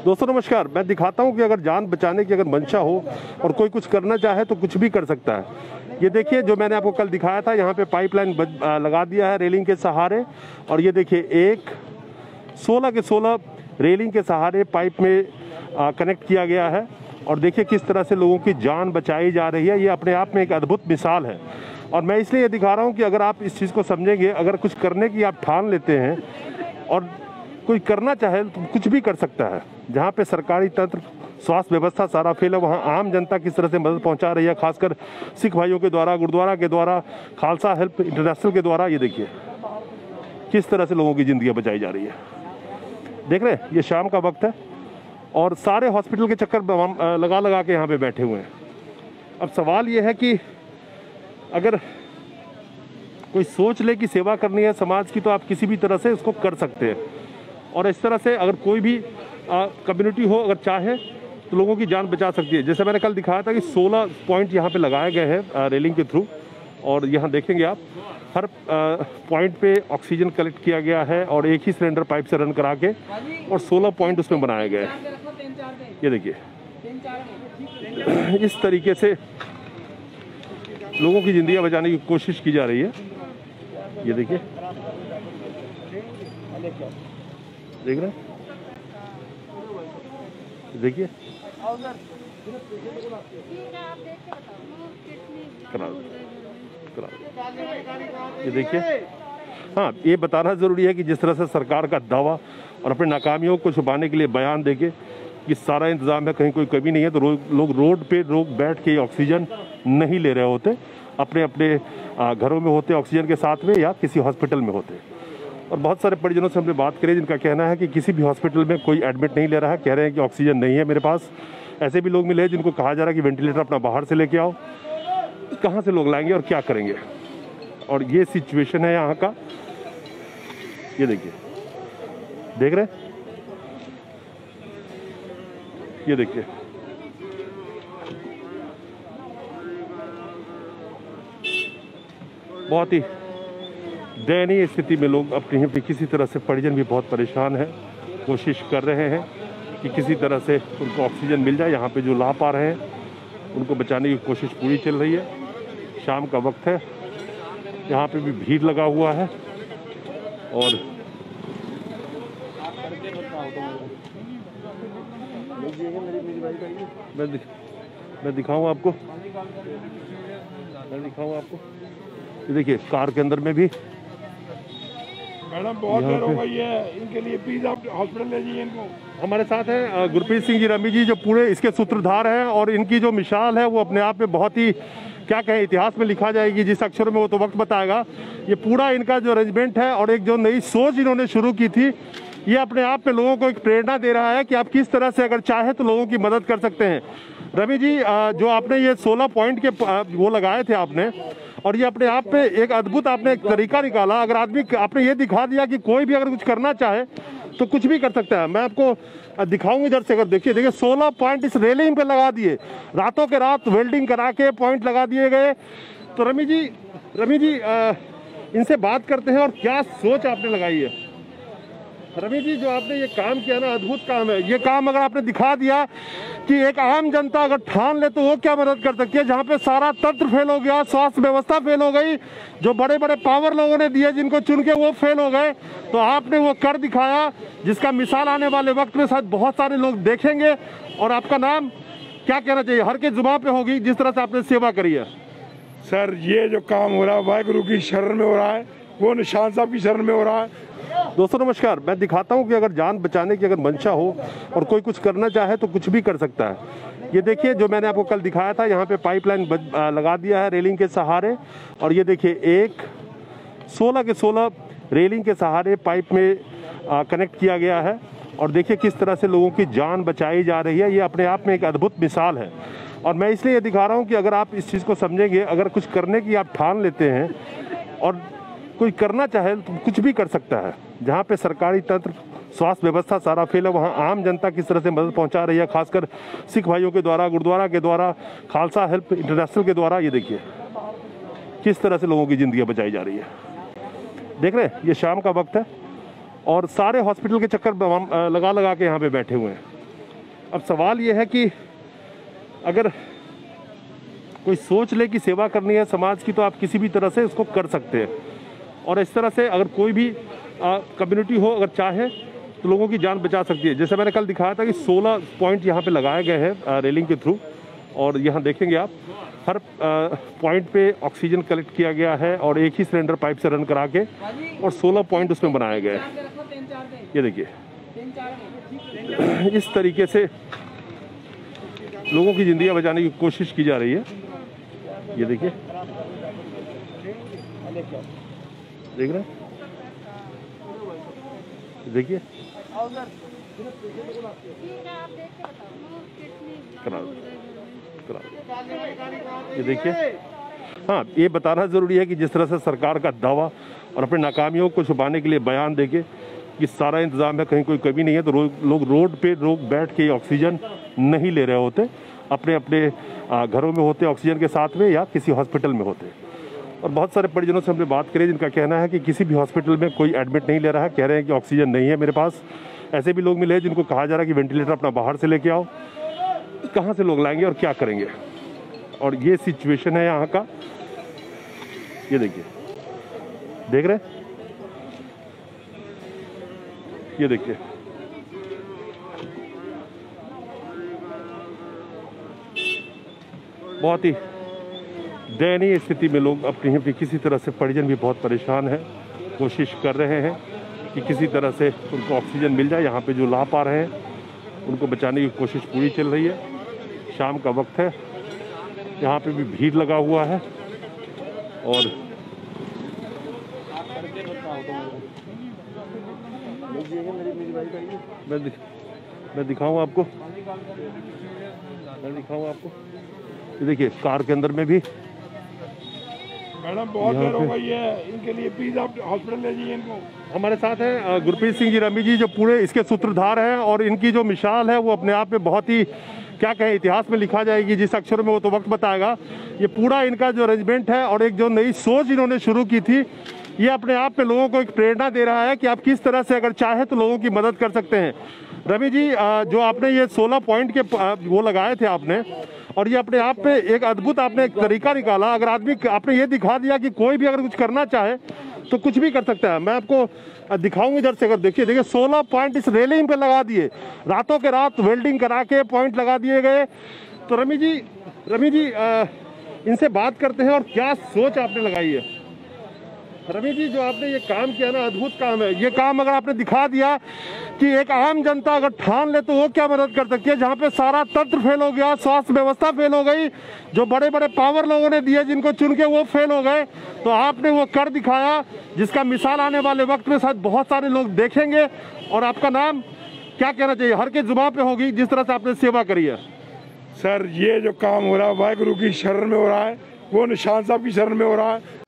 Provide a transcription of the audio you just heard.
दोस्तों नमस्कार। मैं दिखाता हूं कि अगर जान बचाने की अगर मंशा हो और कोई कुछ करना चाहे तो कुछ भी कर सकता है। ये देखिए जो मैंने आपको कल दिखाया था, यहाँ पे पाइपलाइन लगा दिया है रेलिंग के सहारे। और ये देखिए 16 के 16 रेलिंग के सहारे पाइप में कनेक्ट किया गया है। और देखिए किस तरह से लोगों की जान बचाई जा रही है। ये अपने आप में एक अद्भुत मिसाल है। और मैं इसलिए ये दिखा रहा हूँ कि अगर आप इस चीज़ को समझेंगे, अगर कुछ करने की आप ठान लेते हैं और कोई करना चाहे तो कुछ भी कर सकता है। जहाँ पे सरकारी तंत्र, स्वास्थ्य व्यवस्था सारा फेल है, वहाँ आम जनता किस तरह से मदद पहुँचा रही है, खासकर सिख भाइयों के द्वारा, गुरुद्वारा के द्वारा, खालसा हेल्प इंटरनेशनल के द्वारा। ये देखिए किस तरह से लोगों की ज़िंदगियाँ बचाई जा रही है। देख रहे हैं, ये शाम का वक्त है और सारे हॉस्पिटल के चक्कर लगा लगा के यहाँ पे बैठे हुए हैं। अब सवाल ये है कि अगर कोई सोच ले कि सेवा करनी है समाज की, तो आप किसी भी तरह से उसको कर सकते हैं। और इस तरह से अगर कोई भी कम्युनिटी हो, अगर चाहे तो लोगों की जान बचा सकती है। जैसे मैंने कल दिखाया था कि 16 पॉइंट यहाँ पे लगाए गए हैं रेलिंग के थ्रू। और यहाँ देखेंगे आप, हर पॉइंट पे ऑक्सीजन कलेक्ट किया गया है और एक ही सिलेंडर पाइप से रन करा के, और 16 पॉइंट उसमें बनाए गए हैं। ये देखिए इस तरीके से लोगों की ज़िंदगी बचाने की कोशिश की जा रही है। ये देखिए, देख रहे हैं, देखिए ये देखिए। हाँ, ये बताना ज़रूरी है कि जिस तरह से सरकार का दावा और अपनी नाकामियों को छुपाने के लिए बयान देके कि सारा इंतज़ाम है, कहीं कोई कमी नहीं है, तो लोग रोड पे बैठ के ऑक्सीजन नहीं ले रहे होते, अपने अपने घरों में होते ऑक्सीजन के साथ में, या किसी हॉस्पिटल में होते। और बहुत सारे परिजनों से हमने बात करी जिनका कहना है कि किसी भी हॉस्पिटल में कोई एडमिट नहीं ले रहा है, कह रहे हैं कि ऑक्सीजन नहीं है मेरे पास। ऐसे भी लोग मिले जिनको कहा जा रहा है कि वेंटिलेटर अपना बाहर से लेके आओ। कहाँ से लोग लाएंगे और क्या करेंगे? और ये सिचुएशन है यहाँ का। ये देखिए, देख रहे हैं, ये देखिए बहुत ही दयनीय स्थिति में लोग अपनी किसी तरह से, परिजन भी बहुत परेशान है, कोशिश कर रहे हैं कि किसी तरह से उनको ऑक्सीजन मिल जाए। यहाँ पे जो ला पा रहे हैं उनको बचाने की कोशिश पूरी चल रही है। शाम का वक्त है, यहाँ पे भी भीड़ लगा हुआ है। और मैं दिखाऊँ आपको, ये देखिए कार के अंदर में भी। मैडम बहुत देर हो गई है, इनके लिए प्लीज आप हॉस्पिटल ले जाइए इनको। हमारे साथ हैं गुरप्रीत सिंह जी रमी जी, जो पूरे इसके सूत्रधार हैं। और इनकी जो मिसाल है वो अपने आप में बहुत ही, क्या कहें, इतिहास में लिखा जाएगी। जिस अक्षर में वो तो वक्त बताएगा। ये पूरा इनका जो अरेंजमेंट है और एक जो नई सोच इन्होंने शुरू की थी, ये अपने आप में लोगों को एक प्रेरणा दे रहा है कि आप किस तरह से अगर चाहे तो लोगों की मदद कर सकते हैं। रमी जी, जो आपने ये 16 पॉइंट के वो लगाए थे आपने, और ये अपने आप में एक अद्भुत आपने एक तरीका निकाला। अगर आदमी, आपने ये दिखा दिया कि कोई भी अगर कुछ करना चाहे तो कुछ भी कर सकता है। मैं आपको दिखाऊंगी इधर से। अगर देखिए 16 पॉइंट इस रेलिंग पे लगा दिए, रातों के रात वेल्डिंग करा के पॉइंट लगा दिए गए। तो रमी जी इनसे बात करते हैं और क्या सोच आपने लगाई है। रमी जी, जो आपने ये काम किया ना, अद्भुत काम है। ये काम अगर आपने दिखा दिया कि एक आम जनता अगर ठान ले तो वो क्या मदद कर सकती है। जहाँ पे सारा तंत्र फेल हो गया, स्वास्थ्य व्यवस्था फेल हो गई, जो बड़े बड़े पावर लोगों ने दिए जिनको चुन के वो फेल हो गए, तो आपने वो कर दिखाया, जिसका मिसाल आने वाले वक्त में शायद बहुत सारे लोग देखेंगे। और आपका नाम क्या कहना चाहिए, हर के जुबान पे होगी, जिस तरह से आपने सेवा करी है। सर, ये जो काम हो रहा है वाहिगुरु की शरण में हो रहा है, वो निशान साहब की शरण में हो रहा है। दोस्तों नमस्कार। मैं दिखाता हूं कि अगर जान बचाने की अगर मंशा हो और कोई कुछ करना चाहे तो कुछ भी कर सकता है। ये देखिए जो मैंने आपको कल दिखाया था, यहाँ पे पाइपलाइन लगा दिया है रेलिंग के सहारे। और ये देखिए 16 के 16 रेलिंग के सहारे पाइप में कनेक्ट किया गया है। और देखिए किस तरह से लोगों की जान बचाई जा रही है। ये अपने आप में एक अद्भुत मिसाल है। और मैं इसलिए ये दिखा रहा हूँ कि अगर आप इस चीज़ को समझेंगे, अगर कुछ करने की आप ठान लेते हैं और कोई करना चाहे तो कुछ भी कर सकता है। जहाँ पे सरकारी तंत्र, स्वास्थ्य व्यवस्था सारा फेल है, वहाँ आम जनता किस तरह से मदद पहुँचा रही है, खासकर सिख भाइयों के द्वारा, गुरुद्वारा के द्वारा, खालसा हेल्प इंटरनेशनल के द्वारा। ये देखिए किस तरह से लोगों की ज़िंदगियाँ बचाई जा रही है। देख रहे हैं, ये शाम का वक्त है और सारे हॉस्पिटल के चक्कर लगा लगा के यहाँ पे बैठे हुए हैं। अब सवाल ये है कि अगर कोई सोच ले कि सेवा करनी है समाज की, तो आप किसी भी तरह से इसको कर सकते हैं। और इस तरह से अगर कोई भी कम्युनिटी हो, अगर चाहे तो लोगों की जान बचा सकती है। जैसे मैंने कल दिखाया था कि 16 पॉइंट यहाँ पे लगाए गए हैं रेलिंग के थ्रू, और यहाँ देखेंगे आप हर पॉइंट पे ऑक्सीजन कलेक्ट किया गया है और एक ही सिलेंडर पाइप से रन करा के, और 16 पॉइंट उसमें बनाए गए हैं। ये देखिए इस तरीके से लोगों की जिंदगी बचाने की कोशिश की जा रही है। ये देखिए, देख रहे हैं, देखिए ये देखिए। हाँ, ये बताना जरूरी है कि जिस तरह से सरकार का दावा और अपने नाकामियों को छुपाने के लिए बयान देके कि सारा इंतजाम है, कहीं कोई कमी नहीं है, तो लोग रोड पे बैठ के ऑक्सीजन नहीं ले रहे होते, अपने अपने घरों में होते ऑक्सीजन के साथ में, या किसी हॉस्पिटल में होते। और बहुत सारे परिजनों से हमने बात करी जिनका कहना है कि किसी भी हॉस्पिटल में कोई एडमिट नहीं ले रहा है, कह रहे हैं कि ऑक्सीजन नहीं है मेरे पास। ऐसे भी लोग मिले जिनको कहा जा रहा है कि वेंटिलेटर अपना बाहर से लेके आओ। कहाँ से लोग लाएंगे और क्या करेंगे? और ये सिचुएशन है यहाँ का। ये देखिए, देख रहे हैं, ये देखिए, बहुत ही दयनीय स्थिति में लोग अपनी किसी तरह से, परिजन भी बहुत परेशान है, कोशिश कर रहे हैं कि किसी तरह से उनको ऑक्सीजन मिल जाए। यहाँ पे जो ला पा रहे हैं उनको बचाने की कोशिश पूरी चल रही है। शाम का वक्त है, यहाँ पे भी भीड़ लगा हुआ है। और मैं दिखाऊँ आपको, ये देखिए कार के अंदर में भी। मैडम बहुत देर हो गई है, इनके लिए प्लीज आप हॉस्पिटल ले जाइए इनको। हमारे साथ हैं गुरप्रीत सिंह जी रमी जी, जो पूरे इसके सूत्रधार हैं, और इनकी जो मिसाल है वो अपने आप में बहुत ही, क्या कहें, इतिहास में लिखा जाएगी। जिस अक्षर में वो तो वक्त बताएगा। ये पूरा इनका जो अरेंजमेंट है और एक जो नई सोच इन्होंने शुरू की थी, ये अपने आप में लोगों को एक प्रेरणा दे रहा है कि आप किस तरह से अगर चाहे तो लोगों की मदद कर सकते हैं। रवि जी, जो आपने ये 16 पॉइंट के वो लगाए थे आपने, और ये अपने आप पे एक अद्भुत आपने एक तरीका निकाला। अगर आदमी, आपने ये दिखा दिया कि कोई भी अगर कुछ करना चाहे तो कुछ भी कर सकता है। मैं आपको दिखाऊंगी इधर से, अगर देखिए 16 पॉइंट इस रेलिंग पे लगा दिए, रातों के रात वेल्डिंग करा के पॉइंट लगा दिए गए। तो रमी जी इनसे बात करते हैं, और क्या सोच आपने लगाई है। रवि जी, जो आपने ये काम किया ना, अद्भुत काम है। ये काम अगर आपने दिखा दिया कि एक आम जनता अगर ठान ले तो वो क्या मदद कर सकती है। जहाँ पे सारा तंत्र फेल हो गया, स्वास्थ्य व्यवस्था फेल हो गई, जो बड़े बड़े पावर लोगों ने दिए जिनको चुन के वो फेल हो गए, तो आपने वो कर दिखाया, जिसका मिसाल आने वाले वक्त में शायद बहुत सारे लोग देखेंगे। और आपका नाम क्या कहना चाहिए, हर के जुबान पे होगी, जिस तरह से आपने सेवा करी है। सर, ये जो काम हो रहा है वाहिगुरु की शरण में हो रहा है, वो निशान साहब की शरण में हो रहा है।